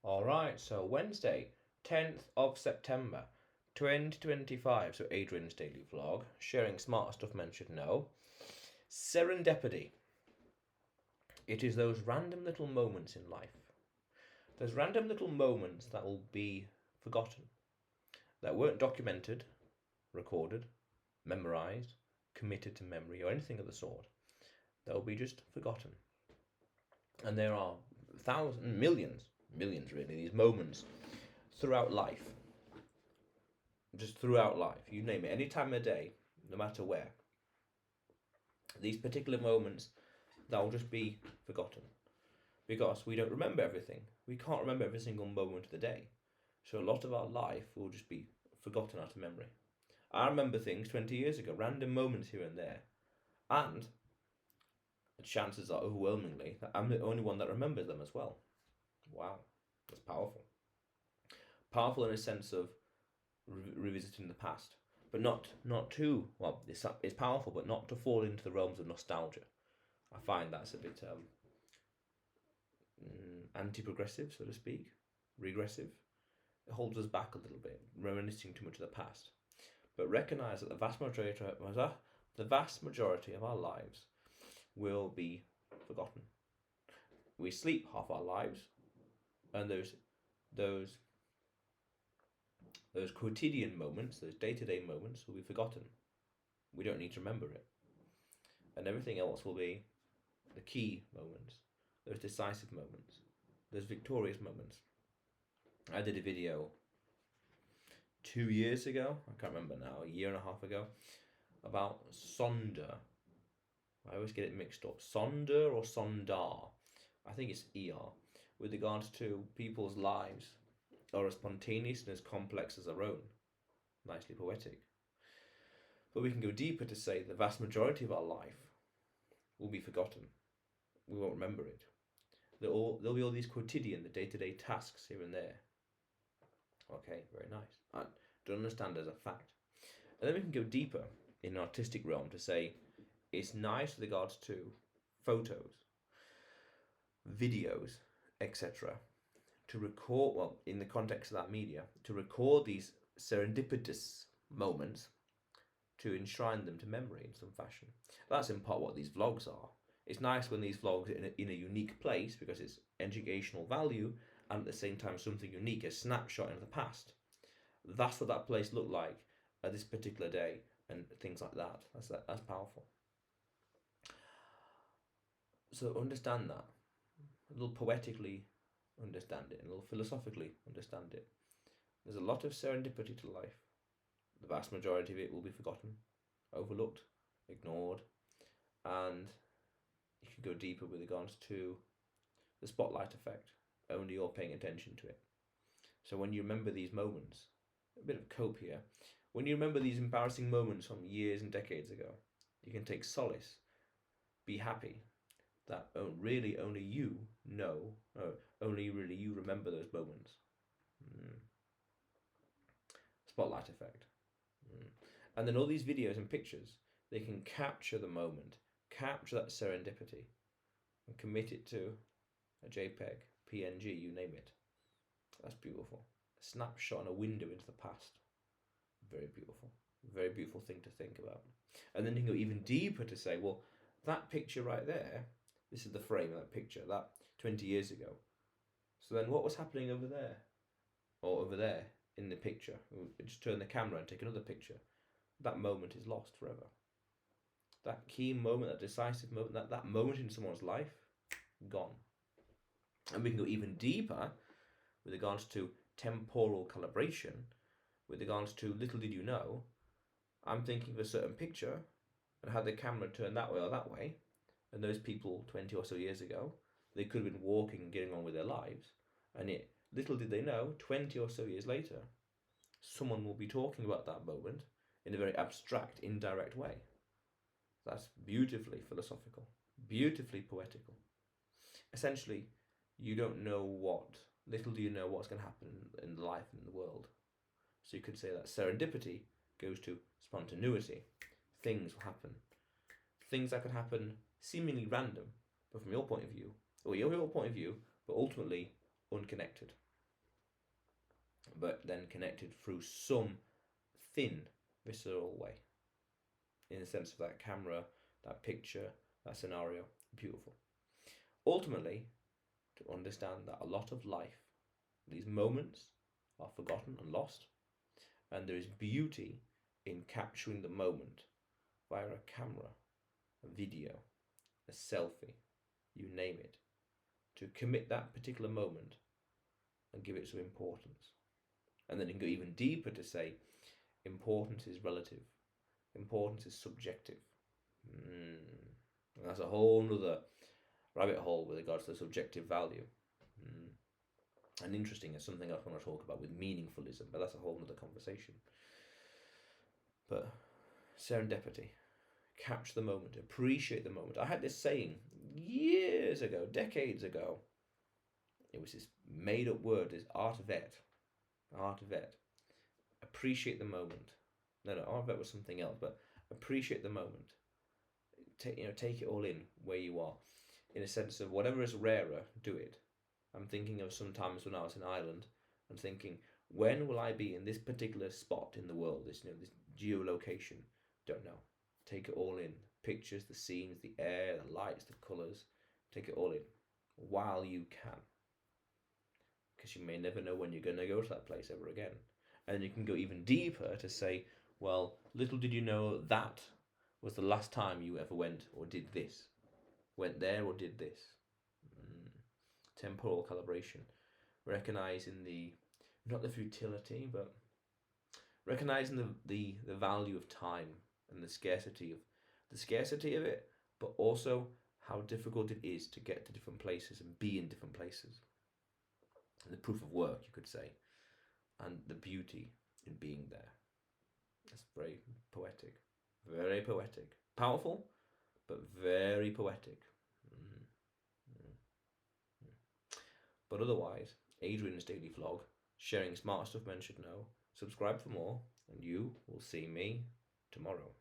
Alright, so Wednesday, 10th of September 2025. So Adrian's daily vlog, sharing smart stuff men should know. Serendipity. It is those random little moments in life. Those random little moments that will be forgotten. That weren't documented, recorded, memorized, committed to memory, or anything of the sort. That will be just forgotten. And there are thousands, millions really, these moments throughout life. Just throughout life, you name it, any time of day, no matter where. These particular moments that will just be forgotten because we don't remember everything. We can't remember every single moment of the day. So a lot of our life will just be forgotten out of memory. I remember things 20 years ago, random moments here and there. And the chances are overwhelmingly that I'm the only one that remembers them as well. Wow, that's powerful. Powerful in a sense of revisiting the past, but not too well. It's powerful, but not to fall into the realms of nostalgia. I find that's a bit anti-progressive, so to speak, regressive. It holds us back a little bit, reminiscing too much of the past. But recognise that the vast majority of our lives will be forgotten. We sleep half our lives, and those quotidian moments, those day-to-day moments, will be forgotten. We don't need to remember it, and everything else will be the key moments, those decisive moments, those victorious moments. I did a video 2 years ago, I can't remember now, a year and a half ago, about Sonder. I always get it mixed up. Sonder or Sondar. I think it's ER. With regards to people's lives are as spontaneous and as complex as our own. Nicely poetic. But we can go deeper to say the vast majority of our life will be forgotten. We won't remember it. There'll be all these quotidian, the day-to-day tasks here and there. Okay, very nice. I don't understand as a fact. And then we can go deeper in an artistic realm to say it's nice with regards to photos, videos, etc. to record, well, in the context of that media, to record these serendipitous moments to enshrine them to memory in some fashion. That's in part what these vlogs are. It's nice when these vlogs are in a unique place because it's educational value and at the same time something unique, a snapshot into the past. That's what that place looked like at this particular day and things like that. That's powerful. So understand that. A little poetically understand it, and a little philosophically understand it. There's a lot of serendipity to life. The vast majority of it will be forgotten, overlooked, ignored, and you can go deeper with regards to the spotlight effect. Only you're paying attention to it. So when you remember these moments, a bit of cope here, when you remember these embarrassing moments from years and decades ago, you can take solace, be happy that really only you know, only really you remember those moments. Spotlight effect. And then all these videos and pictures, they can capture the moment, capture that serendipity, and commit it to a JPEG, PNG, you name it. That's beautiful. A snapshot and a window into the past. Very beautiful. Very beautiful thing to think about. And then you can go even deeper to say, well, that picture right there, this is the frame of that picture, that 20 years ago. So then what was happening over there? Or over there in the picture? Just turn the camera and take another picture. That moment is lost forever. That key moment, that decisive moment, that moment in someone's life, gone. And we can go even deeper with regards to temporal calibration, with regards to little did you know, I'm thinking of a certain picture and had the camera turned that way or that way, and those people 20 or so years ago, they could have been walking and getting on with their lives, and it, little did they know, 20 or so years later, someone will be talking about that moment in a very abstract, indirect way. That's beautifully philosophical, beautifully poetical. Essentially, you don't know little do you know what's going to happen in life and in the world. So you could say that serendipity goes to spontaneity. Things will happen. Things that could happen seemingly random, but from your point of view, or your point of view, but ultimately unconnected. but then connected through some thin, visceral way. In the sense of that camera, that picture, that scenario, beautiful. Ultimately, to understand that a lot of life, these moments, are forgotten and lost, and there is beauty in capturing the moment via a camera, a video, a selfie, you name it, to commit that particular moment and give it some importance. And then you can go even deeper to say importance is relative, importance is subjective. And that's a whole nother rabbit hole with regards to subjective value. And interesting is something else I want to talk about with meaningfulism, but that's a whole nother conversation. But serendipity, capture the moment, appreciate the moment. I had this saying years ago, decades ago. It was this made up word, this art vet. Appreciate the moment. No, art vet was something else, but appreciate the moment. Take it all in where you are. In a sense of whatever is rarer, do it. I'm thinking of sometimes when I was in Ireland, I'm thinking, when will I be in this particular spot in the world, this geolocation? Don't know. Take it all in. Pictures, the scenes, the air, the lights, the colours. Take it all in while you can. Because you may never know when you're going to go to that place ever again. And you can go even deeper to say, well, little did you know that was the last time you ever went or did this. Went there or did this. Temporal calibration. Recognizing not the futility, but recognizing the value of time and the scarcity of it, but also how difficult it is to get to different places and be in different places. And the proof of work, you could say, and the beauty in being there. That's very poetic. Very poetic. Powerful, but very poetic. But otherwise, Adrian's daily vlog, sharing smart stuff men should know. Subscribe for more, and you will see me tomorrow.